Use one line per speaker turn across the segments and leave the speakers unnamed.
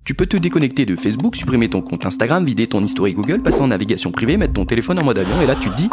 Tu peux te déconnecter de Facebook, supprimer ton compte Instagram, vider ton historique Google, passer en navigation privée, mettre ton téléphone en mode avion et là tu te dis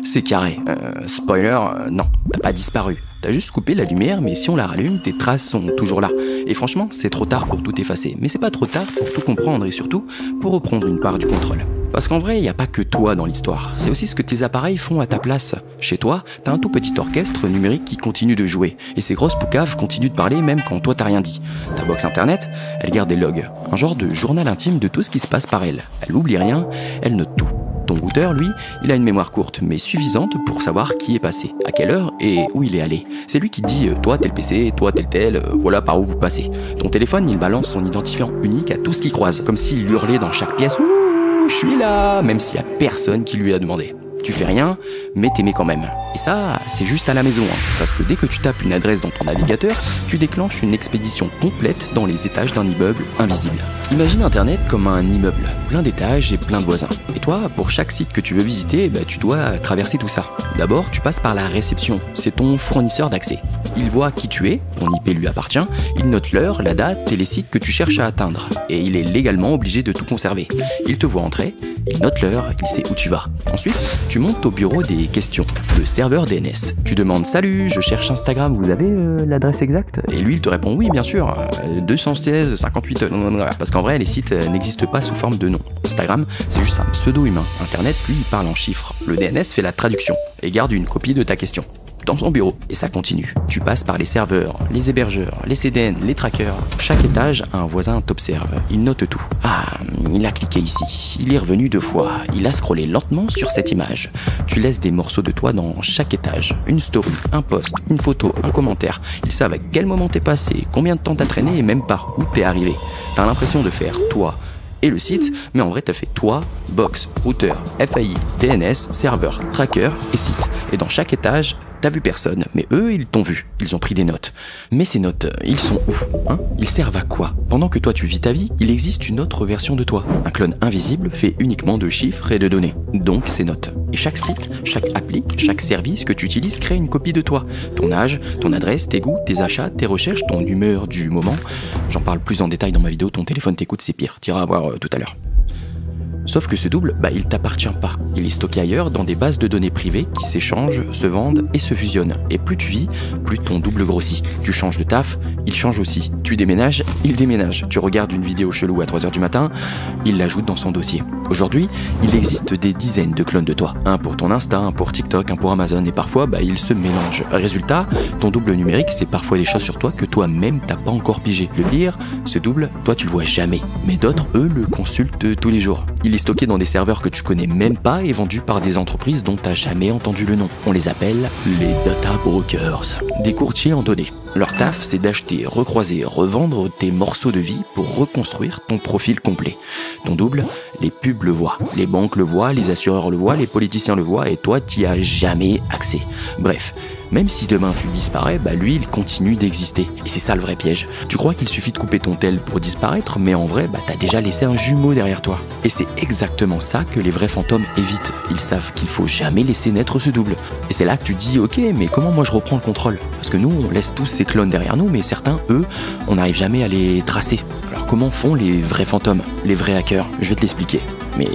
c'est carré. Spoiler, non, t'as pas disparu. T'as juste coupé la lumière, mais si on la rallume, tes traces sont toujours là. Et franchement, c'est trop tard pour tout effacer. Mais c'est pas trop tard pour tout comprendre et surtout pour reprendre une part du contrôle. Parce qu'en vrai, il n'y a pas que toi dans l'histoire. C'est aussi ce que tes appareils font à ta place. Chez toi, t'as un tout petit orchestre numérique qui continue de jouer. Et ces grosses poucaves continuent de parler même quand toi t'as rien dit. Ta box internet, elle garde des logs. Un genre de journal intime de tout ce qui se passe par elle. Elle n'oublie rien, elle note tout. Ton routeur, lui, il a une mémoire courte, mais suffisante pour savoir qui est passé, à quelle heure et où il est allé. C'est lui qui te dit toi tel PC, toi tel, voilà par où vous passez. Ton téléphone, il balance son identifiant unique à tout ce qu'il croise, comme s'il hurlait dans chaque pièce. Ouh, je suis là, même s'il y a personne qui lui a demandé. Tu fais rien, mais t'aimais quand même. Et ça, c'est juste à la maison, hein, parce que dès que tu tapes une adresse dans ton navigateur, tu déclenches une expédition complète dans les étages d'un immeuble invisible. Imagine Internet comme un immeuble, plein d'étages et plein de voisins. Et toi, pour chaque site que tu veux visiter, tu dois traverser tout ça. D'abord, tu passes par la réception, c'est ton fournisseur d'accès. Il voit qui tu es, ton IP lui appartient, il note l'heure, la date et les sites que tu cherches à atteindre. Et il est légalement obligé de tout conserver. Il te voit entrer, il note l'heure, il sait où tu vas. Ensuite, tu montes au bureau des questions, le serveur DNS. Tu demandes « Salut, je cherche Instagram, vous avez l'adresse exacte ?» Et lui, il te répond « Oui, bien sûr, 216 58... » Parce qu'en vrai, les sites n'existent pas sous forme de nom. Instagram, c'est juste un pseudo-humain. Internet, lui, il parle en chiffres. Le DNS fait la traduction et garde une copie de ta question dans son bureau. Et ça continue. Tu passes par les serveurs, les hébergeurs, les CDN, les trackers. Chaque étage a un voisin t'observe. Il note tout. Ah, il a cliqué ici. Il est revenu 2 fois. Il a scrollé lentement sur cette image. Tu laisses des morceaux de toi dans chaque étage. Une story, un post, une photo, un commentaire. Ils savent à quel moment t'es passé, combien de temps t'as traîné et même par où t'es arrivé. T'as l'impression de faire toi et le site, mais en vrai t'as fait toi, box, routeur, FAI, DNS, serveur, tracker et site. Et dans chaque étage, t'as vu personne, mais eux, ils t'ont vu. Ils ont pris des notes. Mais ces notes, ils sont où, hein? Ils servent à quoi? Pendant que toi tu vis ta vie, il existe une autre version de toi. Un clone invisible fait uniquement de chiffres et de données. Donc ces notes. Et chaque site, chaque appli, chaque service que tu utilises crée une copie de toi. Ton âge, ton adresse, tes goûts, tes achats, tes recherches, ton humeur du moment. J'en parle plus en détail dans ma vidéo, ton téléphone t'écoute, c'est pire. T'iras voir tout à l'heure. Sauf que ce double, il t'appartient pas. Il est stocké ailleurs dans des bases de données privées qui s'échangent, se vendent et se fusionnent. Et plus tu vis, plus ton double grossit. Tu changes de taf, il change aussi. Tu déménages, il déménage. Tu regardes une vidéo chelou à 3h du matin, il l'ajoute dans son dossier. Aujourd'hui, il existe des dizaines de clones de toi. Un pour ton Insta, un pour TikTok, un pour Amazon et parfois, ils se mélangent. Résultat, ton double numérique, c'est parfois des choses sur toi que toi-même t'as pas encore pigé. Le pire, ce double, toi tu le vois jamais. Mais d'autres, eux, le consultent tous les jours. Il est stocké dans des serveurs que tu connais même pas et vendu par des entreprises dont t'as jamais entendu le nom. On les appelle les data brokers, des courtiers en données. Leur taf, c'est d'acheter, recroiser, revendre tes morceaux de vie pour reconstruire ton profil complet. Ton double, les pubs le voient, les banques le voient, les assureurs le voient, les politiciens le voient et toi, t'y as jamais accès. Bref, même si demain tu disparais, lui, il continue d'exister. Et c'est ça le vrai piège. Tu crois qu'il suffit de couper ton tel pour disparaître, mais en vrai, t'as déjà laissé un jumeau derrière toi. Et c'est exactement ça que les vrais fantômes évitent. Ils savent qu'il faut jamais laisser naître ce double. Et c'est là que tu te dis, ok, mais comment moi je reprends le contrôle? Parce que nous, on laisse tous ces clones derrière nous, mais certains, eux, on n'arrive jamais à les tracer. Alors comment font les vrais fantômes, les vrais hackers? Je vais te l'expliquer. Mais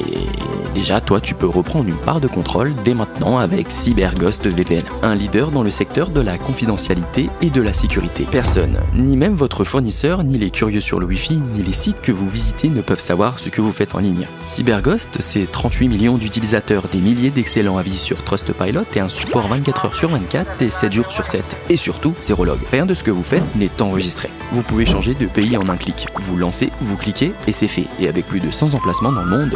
déjà, toi, tu peux reprendre une part de contrôle dès maintenant avec CyberGhost VPN, un leader dans le secteur de la confidentialité et de la sécurité. Personne, ni même votre fournisseur, ni les curieux sur le Wi-Fi, ni les sites que vous visitez ne peuvent savoir ce que vous faites en ligne. CyberGhost, c'est 38 millions d'utilisateurs, des milliers d'excellents avis sur Trustpilot et un support 24 heures sur 24 et 7 jours sur 7. Et surtout, zéro log. Rien de ce que vous faites n'est enregistré. Vous pouvez changer de pays en un clic. Vous lancez, vous cliquez et c'est fait. Et avec plus de 100 emplacements dans le monde,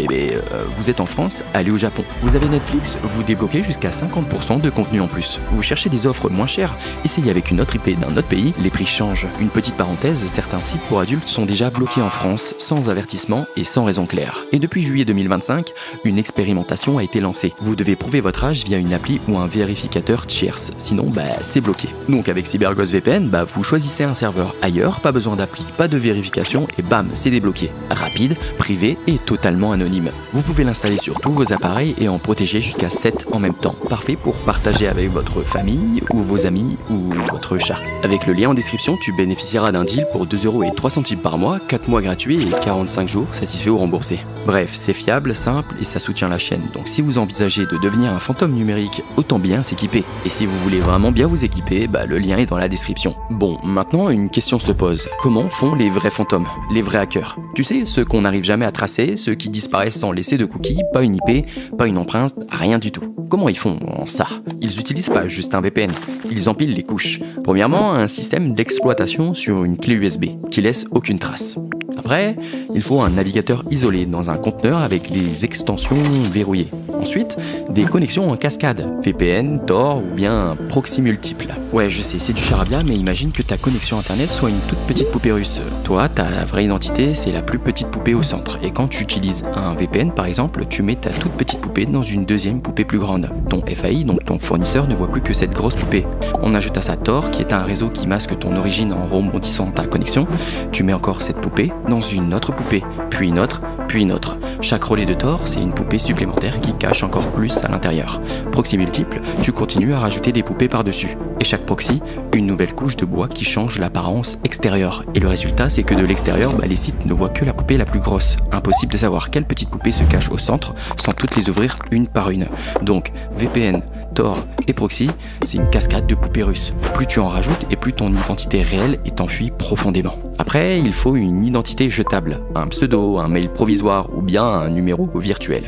vous êtes en France, allez au Japon. Vous avez Netflix, vous débloquez jusqu'à 50% de contenu en plus. Vous cherchez des offres moins chères, essayez avec une autre IP d'un autre pays, les prix changent. Une petite parenthèse, certains sites pour adultes sont déjà bloqués en France, sans avertissement et sans raison claire. Et depuis juillet 2025, une expérimentation a été lancée. Vous devez prouver votre âge via une appli ou un vérificateur tierce, sinon c'est bloqué. Donc avec CyberGhost VPN, vous choisissez un serveur ailleurs, pas besoin d'appli, pas de vérification et bam, c'est débloqué. Rapide, privé et totalement anonyme. Vous pouvez l'installer sur tous vos appareils et en protéger jusqu'à 7 en même temps. Parfait pour partager avec votre famille ou vos amis ou votre chat. Avec le lien en description, tu bénéficieras d'un deal pour 2,03 € par mois, 4 mois gratuits et 45 jours satisfaits ou remboursés. Bref, c'est fiable, simple et ça soutient la chaîne. Donc si vous envisagez de devenir un fantôme numérique, autant bien s'équiper. Et si vous voulez vraiment bien vous équiper, le lien est dans la description. Bon, maintenant une question se pose. Comment font les vrais fantômes, les vrais hackers? Tu sais, ceux qu'on n'arrive jamais à tracer, ceux qui disparaissent sans laisser de cookies, pas une IP, pas une empreinte, rien du tout. Comment ils font ça? Ils utilisent pas juste un VPN, ils empilent les couches. Premièrement, un système d'exploitation sur une clé USB qui laisse aucune trace. Après, il faut un navigateur isolé dans un conteneur avec des extensions verrouillées. Ensuite, des connexions en cascade, VPN, Tor ou bien proxy multiple. Ouais, je sais, c'est du charabia, mais imagine que ta connexion internet soit une toute petite poupée russe. Toi, ta vraie identité, c'est la plus petite poupée au centre. Et quand tu utilises un VPN, par exemple, tu mets ta toute petite poupée dans une deuxième poupée plus grande. Ton FAI, donc ton fournisseur, ne voit plus que cette grosse poupée. On ajoute à ça Tor, qui est un réseau qui masque ton origine en rebondissant ta connexion. Tu mets encore cette poupée dans une autre poupée, puis une autre, puis une autre. Chaque relais de Tor, c'est une poupée supplémentaire qui cache encore plus à l'intérieur. Proxy multiple, tu continues à rajouter des poupées par-dessus. Et chaque proxy, une nouvelle couche de bois qui change l'apparence extérieure. Et le résultat, c'est que de l'extérieur, les sites ne voient que la poupée la plus grosse. Impossible de savoir quelle petite poupée se cache au centre sans toutes les ouvrir une par une. Donc, VPN, Tor et proxy, c'est une cascade de poupées russes. Plus tu en rajoutes et plus ton identité réelle est enfuie profondément. Après, il faut une identité jetable, un pseudo, un mail provisoire ou bien un numéro virtuel.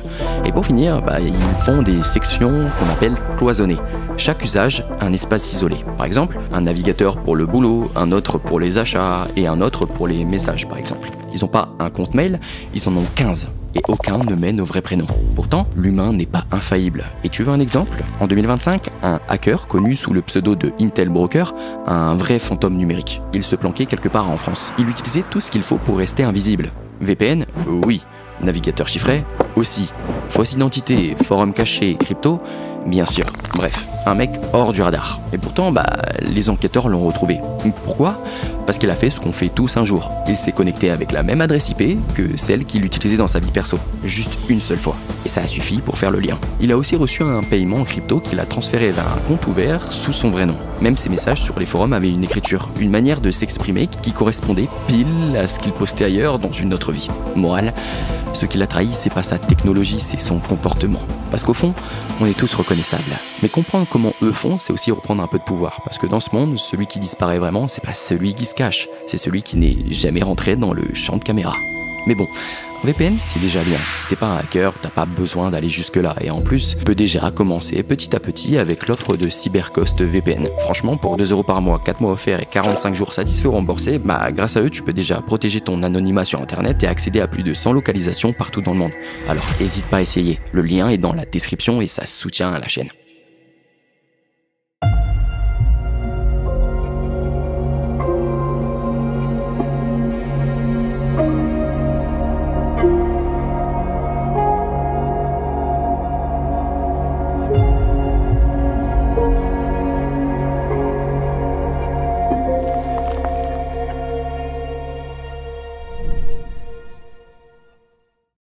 Et pour finir, ils font des sections qu'on appelle cloisonnées. Chaque usage, un espace isolé. Par exemple, un navigateur pour le boulot, un autre pour les achats et un autre pour les messages par exemple. Ils n'ont pas un compte mail, ils en ont 15. Et aucun ne mène au vrai prénom. Pourtant, l'humain n'est pas infaillible. Et tu veux un exemple? En 2025, un hacker connu sous le pseudo de Intel Broker a un vrai fantôme numérique. Il se planquait quelque part en France. Il utilisait tout ce qu'il faut pour rester invisible. VPN? Oui. Navigateur chiffré? Aussi. Fausse identité, forum caché, crypto? Bien sûr. Bref, un mec hors du radar. Et pourtant, les enquêteurs l'ont retrouvé. Pourquoi? Parce qu'il a fait ce qu'on fait tous un jour. Il s'est connecté avec la même adresse IP que celle qu'il utilisait dans sa vie perso. Juste une seule fois. Et ça a suffi pour faire le lien. Il a aussi reçu un paiement en crypto qu'il a transféré vers un compte ouvert sous son vrai nom. Même ses messages sur les forums avaient une écriture, une manière de s'exprimer qui correspondait pile à ce qu'il postait ailleurs dans une autre vie. Morale, ce qui l'a trahi, c'est pas sa technologie, c'est son comportement. Parce qu'au fond, on est tous reconnaissables. Mais comprendre comment eux font, c'est aussi reprendre un peu de pouvoir. Parce que dans ce monde, celui qui disparaît vraiment, c'est pas celui qui se cache, c'est celui qui n'est jamais rentré dans le champ de caméra. Mais bon, VPN c'est déjà bien. Si t'es pas un hacker, t'as pas besoin d'aller jusque là. Et en plus, tu peux déjà commencer petit à petit avec l'offre de Cybercost VPN. Franchement, pour 2 € par mois, 4 mois offerts et 45 jours satisfaits ou remboursés, grâce à eux, tu peux déjà protéger ton anonymat sur internet et accéder à plus de 100 localisations partout dans le monde. Alors, n'hésite pas à essayer. Le lien est dans la description et ça soutient la chaîne.